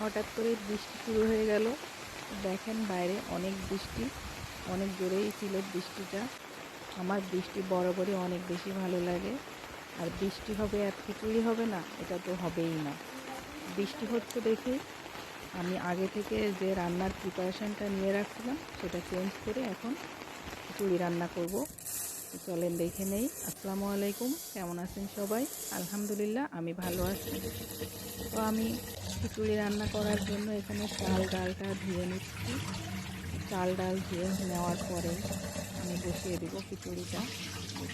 হঠাৎ করে বৃষ্টি শুরু হয়ে গেল। দেখেন বাইরে অনেক বৃষ্টি, অনেক জোরেই ছিল বৃষ্টিটা। আমার বৃষ্টি বরাবরই অনেক বেশি ভালো লাগে। আর বৃষ্টি হবে আর খিচুড়ি হবে না, এটা তো হবেই না। বৃষ্টি হচ্ছে দেখে আমি আগে থেকে যে রান্নার প্রিপারেশানটা নিয়ে রাখছিলাম সেটা চেঞ্জ করে এখন খিচুড়ি রান্না করব। চলেন দেখে নেই। আসসালামু আলাইকুম, কেমন আছেন সবাই? আলহামদুলিল্লাহ আমি ভালো আছি। তো আমি খিচুড়ি রান্না করার জন্য এখানে চাল ডালটা ধুয়ে নিচ্ছি। চাল ডাল ধুয়ে নেওয়ার পরে আমি বসিয়ে দেব খিচুড়িটা।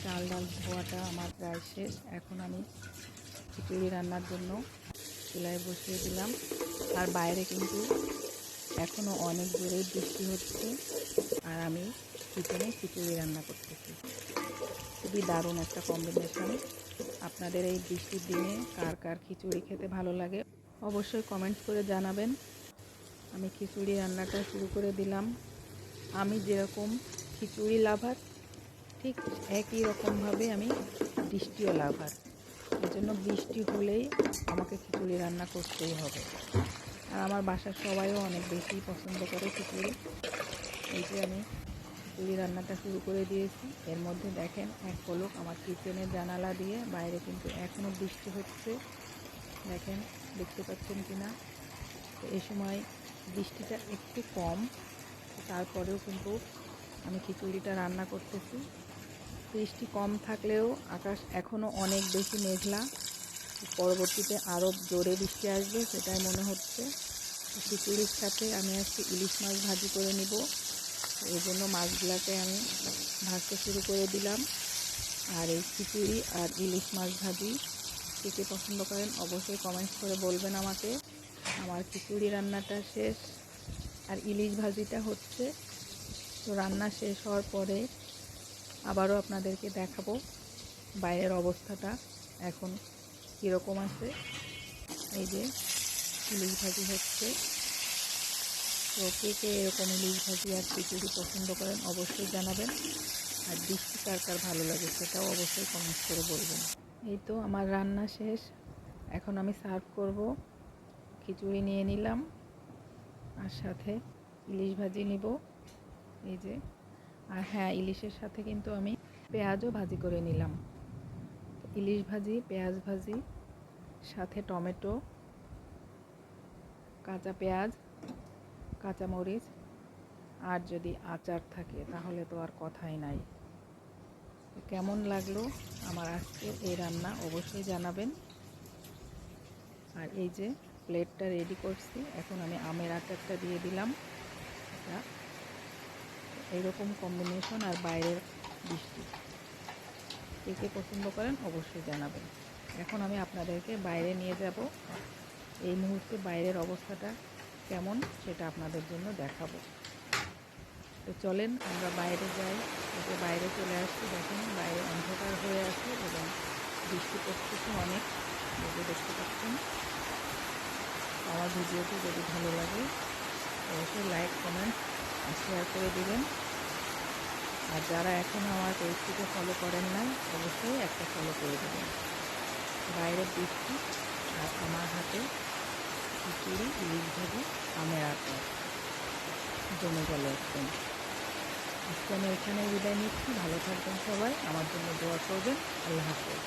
চাল ডাল ধোয়াটা আমার প্রায় শেষ। এখন আমি খিচুড়ি রান্নার জন্য চুলায় বসিয়ে দিলাম। আর বাইরে কিন্তু এখনও অনেক জোরে বৃষ্টি হচ্ছে, আর আমি কিচেনে খিচুড়ি রান্না করতেছি। খুবই দারুণ একটা কম্বিনেশন। আপনাদের এই বৃষ্টির দিনে কার কার খিচুড়ি খেতে ভালো লাগে অবশ্যই কমেন্টস করে জানাবেন। আমি খিচুড়ি রান্নাটা শুরু করে দিলাম। আমি যেরকম খিচুড়ি লাভার, ঠিক একই রকমভাবে আমি বৃষ্টিও লাভার। এজন্য বৃষ্টি হলেই আমাকে খিচুড়ি রান্না করতেই হবে। আর আমার বাসার সবাইও অনেক বেশি পছন্দ করে খিচুড়ি। এই যে আমি খিচুড়ি রান্নাটা শুরু করে দিয়েছি। এর মধ্যে দেখেন এক পলক আমার কিচেনের জানালা দিয়ে বাইরে কিন্তু এখনও বৃষ্টি হচ্ছে। দেখেন, দেখতে পাচ্ছেন কি না? তো এই সময় বৃষ্টিটা একটু কম, তারপরেও কিন্তু আমি খিচুড়িটা রান্না করতেছি। বৃষ্টি কম থাকলেও আকাশ এখনও অনেক বেশি মেঘলা। পরবর্তীতে আরও জোরে বৃষ্টি আসবে সেটাই মনে হচ্ছে। খিচুড়ির সাথে আমি আজকে ইলিশ মাছ ভাজি করে নিব। এই জন্য মাছগুলোকে আমি ভাজতে শুরু করে দিলাম। আর এই খিচুড়ি আর ইলিশ মাছ ভাজি কে কে পছন্দ করেন অবশ্যই কমেন্টস করে বলবেন আমাকে। আমার খিচুড়ি রান্নাটা শেষ, আর ইলিশ ভাজিটা হচ্ছে। তো রান্না শেষ হওয়ার পরে আবারও আপনাদেরকে দেখাবো বাইরের অবস্থাটা এখন কীরকম আছে। এই যে ইলিশ ভাজি হচ্ছে। তো কে কে এরকম ইলিশ ভাজি আর খিচুড়ি পছন্দ করেন অবশ্যই জানাবেন। আর বৃষ্টি কার কার ভালো লাগে সেটাও অবশ্যই কমেন্টস করে বলবেন। এই তো আমার রান্না শেষ, এখন আমি সার্ভ করব। খিচুড়ি নিয়ে নিলাম, আর সাথে ইলিশ ভাজি নিব। এই যে, আর হ্যাঁ, ইলিশের সাথে কিন্তু আমি পেঁয়াজও ভাজি করে নিলাম। ইলিশ ভাজি, পেঁয়াজ ভাজি, সাথে টমেটো, কাঁচা পেঁয়াজ, কাঁচামরিচ, আর যদি আচার থাকে তাহলে তো আর কথাই নাই। কেমন লাগলো আমার আজকের এই রান্না অবশ্যই জানাবেন। আর এই যে প্লেটটা রেডি করছি, এখন আমি আমের আচারটা দিয়ে দিলাম। এটা এইরকম কম্বিনেশন আর বাইরের বৃষ্টি কে কে পছন্দ করেন অবশ্যই জানাবেন। এখন আমি আপনাদেরকে বাইরে নিয়ে যাব। এই মুহূর্তে বাইরের অবস্থাটা কেমন সেটা আপনাদের জন্য দেখাবো। তো চলেন আমরা বাইরে যাই। এতে বাইরে চলে আসছি, দেখেন বাইরে অন্ধকার হয়ে আছে এবং বৃষ্টি পড়তেছে অনেক, যদি দেখতে পাচ্ছেন। আমার ভিডিওটি যদি ভালো লাগে অবশ্যই লাইক, কমেন্ট আর শেয়ার করে দিবেন। আর যারা এখনও আমার পেজটিকে ফলো করেন নাই অবশ্যই একটা ফলো করে দেবেন। বাইরে বৃষ্টি আর আমার হাতে খিচুড়ি, ইলিশ ভাজি, আমের আচার জমে গেল একদম। আজকে আমি এখানে বিদায় নিচ্ছি। ভালো থাকবেন সবাই, আমার জন্য দোয়া করবেন। আল্লাহ হাফেজ।